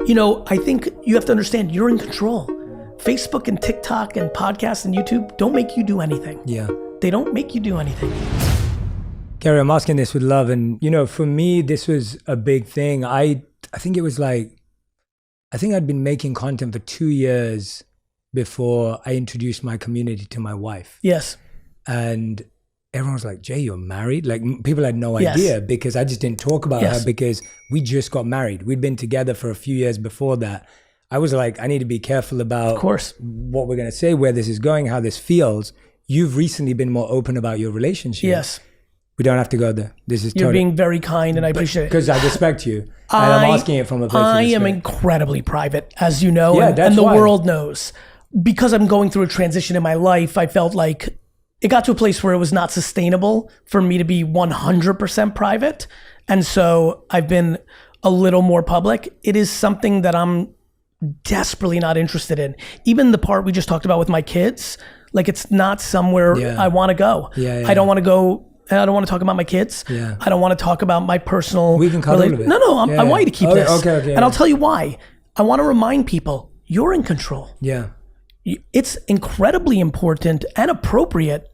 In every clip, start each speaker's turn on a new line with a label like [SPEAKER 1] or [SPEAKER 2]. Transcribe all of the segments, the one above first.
[SPEAKER 1] I think you have to understand you're in control. Facebook and TikTok and podcasts and YouTube don't make you do anything.
[SPEAKER 2] Yeah.
[SPEAKER 1] They don't make you do anything.
[SPEAKER 2] Gary, I'm asking this with love. And, for me, this was a big thing. I think it was I think I'd been making content for 2 years before I introduced my community to my wife.
[SPEAKER 1] Yes.
[SPEAKER 2] And everyone was like, Jay, you're married? Like, people had no idea because I just didn't talk about her because we just got married. We'd been together for a few years before that. I was like, I need to be careful about what we're going to say, where this is going, how this feels. You've recently been more open about your relationship.
[SPEAKER 1] Yes.
[SPEAKER 2] We don't have to go there. This is
[SPEAKER 1] You're being very kind and I appreciate it.
[SPEAKER 2] Because I respect you. And I'm asking it from a place of respect.
[SPEAKER 1] I am incredibly private, as you know,
[SPEAKER 2] and
[SPEAKER 1] the world knows. Because I'm going through a transition in my life, I felt like it got to a place where it was not sustainable for me to be 100% private. And so I've been a little more public. It is something that I'm desperately not interested in. Even the part we just talked about with my kids, it's not somewhere I want to go. I don't want to go. I don't want to talk about my kids. I don't want to talk about my personal.
[SPEAKER 2] We can cut a little bit.
[SPEAKER 1] No, I want you to keep this.
[SPEAKER 2] Okay.
[SPEAKER 1] And I'll tell you why. I want to remind people you're in control.
[SPEAKER 2] Yeah.
[SPEAKER 1] It's incredibly important and appropriate.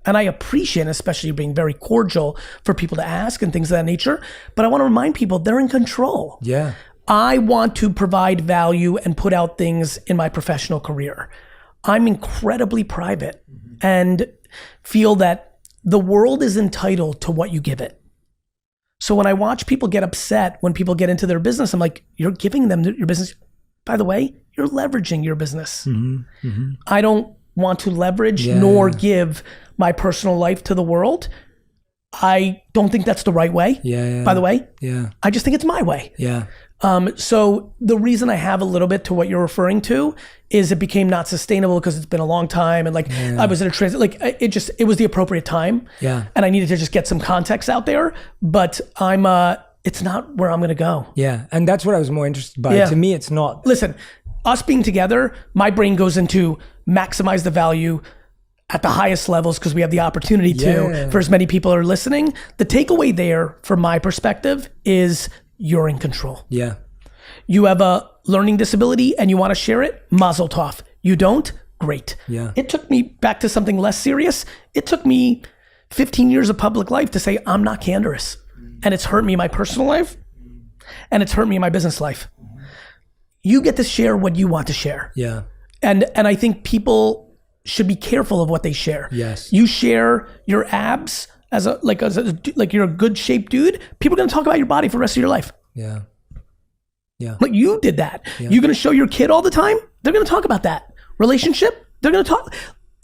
[SPEAKER 1] And I appreciate, especially being very cordial for people to ask and things of that nature. But I want to remind people they're in control.
[SPEAKER 2] Yeah.
[SPEAKER 1] I want to provide value and put out things in my professional career. I'm incredibly private and feel that the world is entitled to what you give it. So when I watch people get upset when people get into their business, I'm like, you're giving them your business. By the way, you're leveraging your business. I don't want to leverage nor give my personal life to the world. I don't think that's the right way, by the way. I just think it's my way. So the reason I have a little bit to what you're referring to is it became not sustainable because it's been a long time and I was in a transit, it was the appropriate time. And I needed to just get some context out there, but it's not where I'm going to go.
[SPEAKER 2] And that's what I was more interested by. To me, it's not.
[SPEAKER 1] Listen, us being together, my brain goes into maximize the value at the highest levels because we have the opportunity to, for as many people are listening. The takeaway there from my perspective is you're in control. You have a learning disability and you want to share it, mazel tov. You don't, great. It took me back to something less serious. It took me 15 years of public life to say I'm not candorous. And it's hurt me in my personal life and it's hurt me in my business life. You get to share what you want to share. And I think people should be careful of what they share. You share your abs as you're a good shaped dude, people are going to talk about your body for the rest of your life. Like you did that. You're going to show your kid all the time. They're going to talk about that relationship. They're going to talk.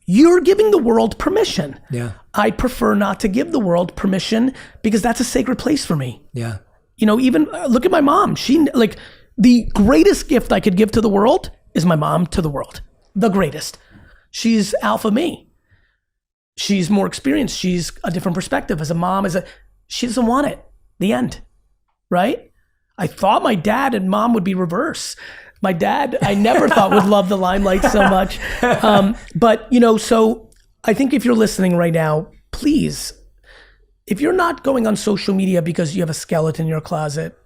[SPEAKER 1] You're giving the world permission. I prefer not to give the world permission because that's a sacred place for me. Even look at my mom. She the greatest gift I could give to the world is my mom to the world. The greatest. She's alpha me. She's more experienced. She's a different perspective as a mom. She doesn't want it. The end, right? I thought my dad and mom would be reverse. My dad, I never thought would love the limelight so much. But so I think if you're listening right now, please, if you're not going on social media because you have a skeleton in your closet,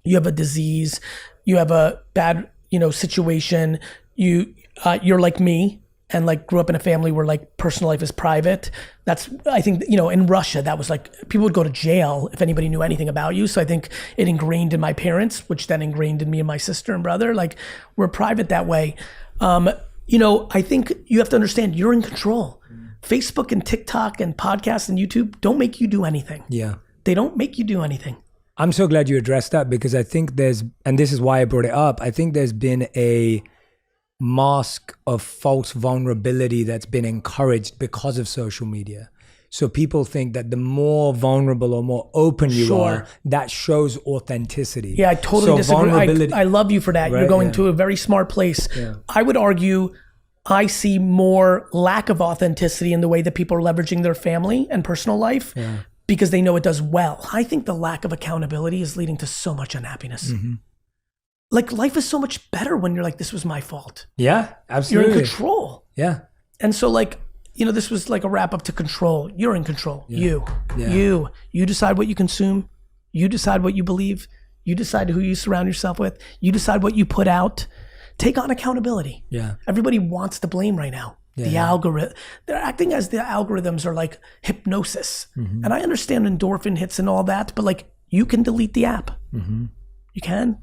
[SPEAKER 1] you have a disease, you have a bad, situation, you're like me, and grew up in a family where personal life is private. That's, I think, in Russia, that was people would go to jail if anybody knew anything about you. So I think it ingrained in my parents, which then ingrained in me and my sister and brother, we're private that way. I think you have to understand you're in control. Facebook and TikTok and podcasts and YouTube don't make you do anything. They don't make you do anything.
[SPEAKER 2] I'm so glad you addressed that because I think and this is why I brought it up, I think there's been a mask of false vulnerability that's been encouraged because of social media. So people think that the more vulnerable or more open you are, that shows authenticity.
[SPEAKER 1] I totally disagree. I love you for that. Right? You're going to a very smart place. I would argue I see more lack of authenticity in the way that people are leveraging their family and personal life because they know it does well. I think the lack of accountability is leading to so much unhappiness. Life is so much better when you're this was my fault.
[SPEAKER 2] Absolutely.
[SPEAKER 1] You're in control. And so this was a wrap up to control. You're in control. You decide what you consume. You decide what you believe. You decide who you surround yourself with. You decide what you put out. Take on accountability.
[SPEAKER 2] Yeah.
[SPEAKER 1] Everybody wants the blame right now. The algorithm, they're acting as the algorithms are like hypnosis. And I understand endorphin hits and all that, but like you can delete the app. You can.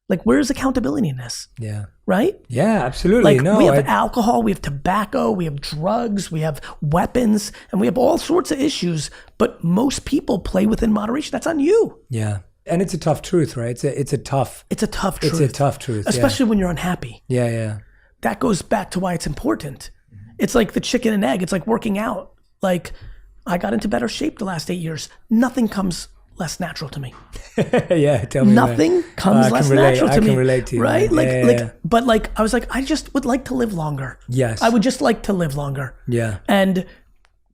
[SPEAKER 1] Like, where's accountability in this?
[SPEAKER 2] Yeah.
[SPEAKER 1] Right?
[SPEAKER 2] Yeah, absolutely.
[SPEAKER 1] Like, we have alcohol, we have tobacco, we have drugs, we have weapons, and we have all sorts of issues, but most people play within moderation. That's on you.
[SPEAKER 2] Yeah. And it's a tough truth, right? It's a tough
[SPEAKER 1] truth.
[SPEAKER 2] It's a tough truth.
[SPEAKER 1] Especially when you're unhappy.
[SPEAKER 2] Yeah, yeah.
[SPEAKER 1] That goes back to why it's important. It's like the chicken and egg. It's like working out. Like, I got into better shape the last 8 years. Nothing comes less natural to me.
[SPEAKER 2] Yeah, tell me.
[SPEAKER 1] Nothing comes less natural to me.
[SPEAKER 2] I can relate to you.
[SPEAKER 1] Right?
[SPEAKER 2] Man.
[SPEAKER 1] But I was like, I just would like to live longer.
[SPEAKER 2] Yes.
[SPEAKER 1] I would just like to live longer.
[SPEAKER 2] Yeah.
[SPEAKER 1] And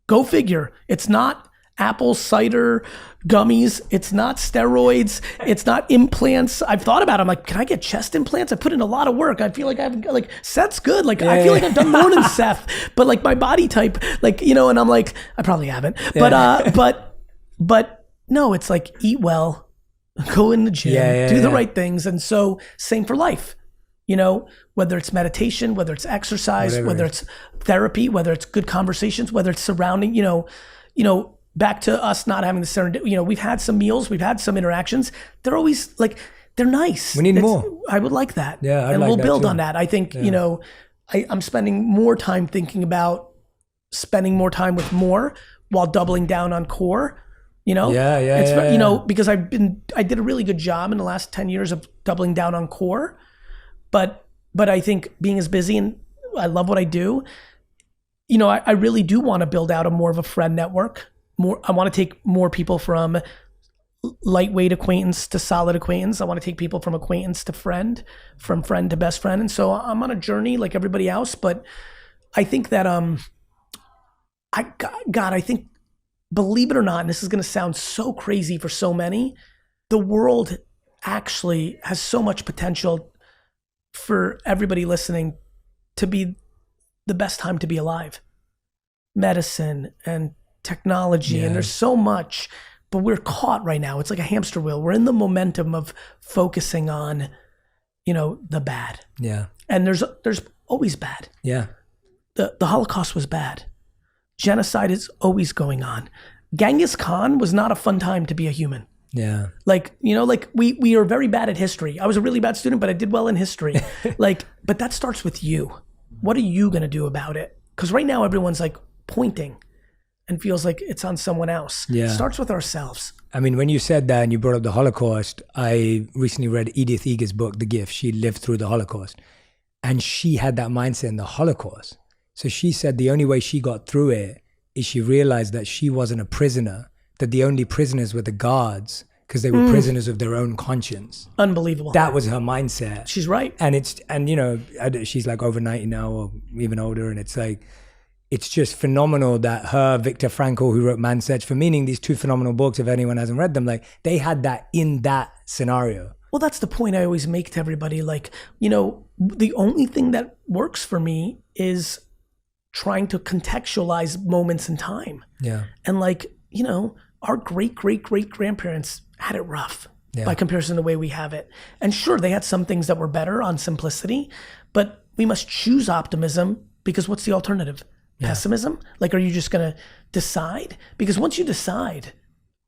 [SPEAKER 1] go figure. It's not apple cider gummies. It's not steroids. It's not implants. I've thought about it. I'm like, can I get chest implants? I put in a lot of work. I feel like Seth's good. Like, I feel like I've done more than Seth, but like my body type, like, you know, and I'm like, I probably haven't, but no, it's like eat well, go in the gym, do the right things. And so same for life, you know, whether it's meditation, whether it's exercise, whether it's therapy, whether it's good conversations, whether it's surrounding, you know, back to us not having the serendipity, you know, we've had some meals, we've had some interactions. They're always like, they're nice.
[SPEAKER 2] We need more.
[SPEAKER 1] I would like that.
[SPEAKER 2] Yeah.
[SPEAKER 1] And we'll build on that. I think, you know, I'm spending more time thinking about spending more time with more while doubling down on core, you know? You know, because I did a really good job in the last 10 years of doubling down on core, but I think being as busy and I love what I do, you know, I really do want to build out more of a friend network. I want to take more people from lightweight acquaintance to solid acquaintance. I want to take people from acquaintance to friend, from friend to best friend. And so I'm on a journey like everybody else, but I think that, I think, believe it or not, and this is going to sound so crazy for so many, the world actually has so much potential for everybody listening to be the best time to be alive. Medicine and technology, and there's so much, but we're caught right now. It's like a hamster wheel. We're in the momentum of focusing on, you know, the bad. Yeah. And there's always bad. Yeah. The Holocaust was bad. Genocide is always going on. Genghis Khan was not a fun time to be a human. Yeah. Like, you know, like we are very bad at history. I was a really bad student, but I did well in history. Like, but that starts with you. What are you going to do about it? Because right now everyone's like pointing and feels like it's on someone else. Yeah. It starts with ourselves.
[SPEAKER 2] I mean, when you said that and you brought up the Holocaust, I recently read Edith Eger's book, The Gift. She lived through the Holocaust and she had that mindset in the Holocaust. So she said the only way she got through it is she realized that she wasn't a prisoner, that the only prisoners were the guards because they were prisoners of their own conscience.
[SPEAKER 1] Unbelievable.
[SPEAKER 2] That was her mindset.
[SPEAKER 1] She's right.
[SPEAKER 2] And you know, she's like over 90 now or even older. And it's like, it's just phenomenal that her, Viktor Frankl, who wrote Man's Search for Meaning, these two phenomenal books, if anyone hasn't read them, like they had that in that scenario.
[SPEAKER 1] Well, that's the point I always make to everybody. Like, you know, the only thing that works for me is trying to contextualize moments in time. Yeah. And like, you know, our great-great-great-grandparents had it rough by comparison to the way we have it. And sure, they had some things that were better on simplicity, but we must choose optimism because what's the alternative? Pessimism? Like, are you just going to decide? Because once you decide,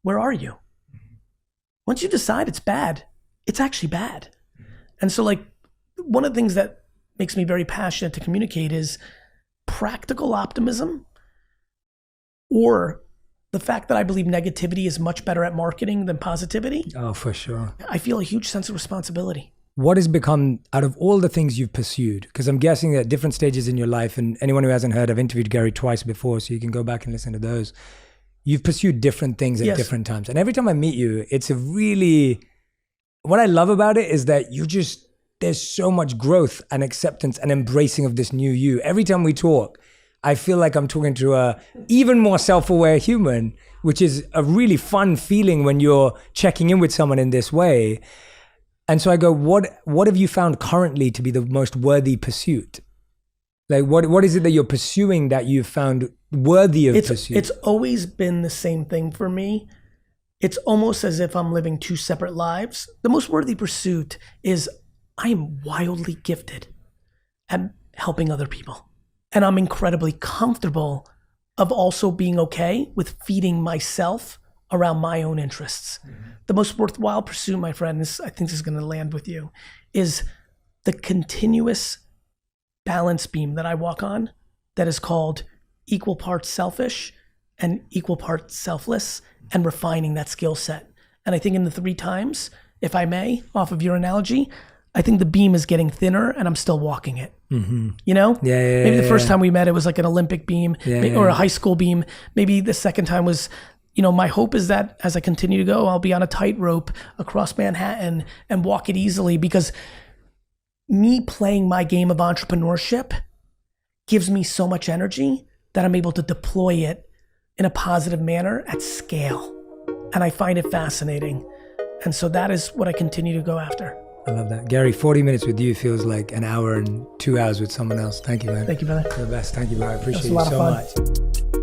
[SPEAKER 1] where are you? Once you decide it's bad, it's actually bad. And so like, one of the things that makes me very passionate to communicate is practical optimism, or the fact that I believe negativity is much better at marketing than positivity.
[SPEAKER 2] Oh, for sure.
[SPEAKER 1] I feel a huge sense of responsibility.
[SPEAKER 2] What has become, out of all the things you've pursued, because I'm guessing at different stages in your life, and anyone who hasn't heard, I've interviewed Gary twice before, so you can go back and listen to those. You've pursued different things at different times. And every time I meet you, it's a really, what I love about it is that there's so much growth and acceptance and embracing of this new you. Every time we talk, I feel like I'm talking to a even more self-aware human, which is a really fun feeling when you're checking in with someone in this way. And so I go, what have you found currently to be the most worthy pursuit? Like, what is it that you're pursuing that you've found worthy of pursuit?
[SPEAKER 1] It's always been the same thing for me. it's almost as if I'm living two separate lives. The most worthy pursuit is I am wildly gifted at helping other people. And I'm incredibly comfortable of also being okay with feeding myself around my own interests. The most worthwhile pursuit, my friend, I think this is going to land with you, is the continuous balance beam that I walk on that is called equal parts selfish and equal parts selfless, and refining that skill set. And I think in the 3 times, if I may, off of your analogy, I think the beam is getting thinner and I'm still walking it. You know? Maybe the first time we met, it was like an Olympic beam or a high school beam. Maybe the second time was, my hope is that as I continue to go, I'll be on a tightrope across Manhattan and walk it easily, because me playing my game of entrepreneurship gives me so much energy that I'm able to deploy it in a positive manner at scale. And I find it fascinating. And so that is what I continue to go after.
[SPEAKER 2] I love that. Gary, 40 minutes with you feels like an hour and 2 hours with someone else. Thank you, man.
[SPEAKER 1] Thank you, brother.
[SPEAKER 2] You're the best. Thank you, bro. I appreciate
[SPEAKER 1] That was
[SPEAKER 2] you
[SPEAKER 1] a lot
[SPEAKER 2] so
[SPEAKER 1] of fun.
[SPEAKER 2] much.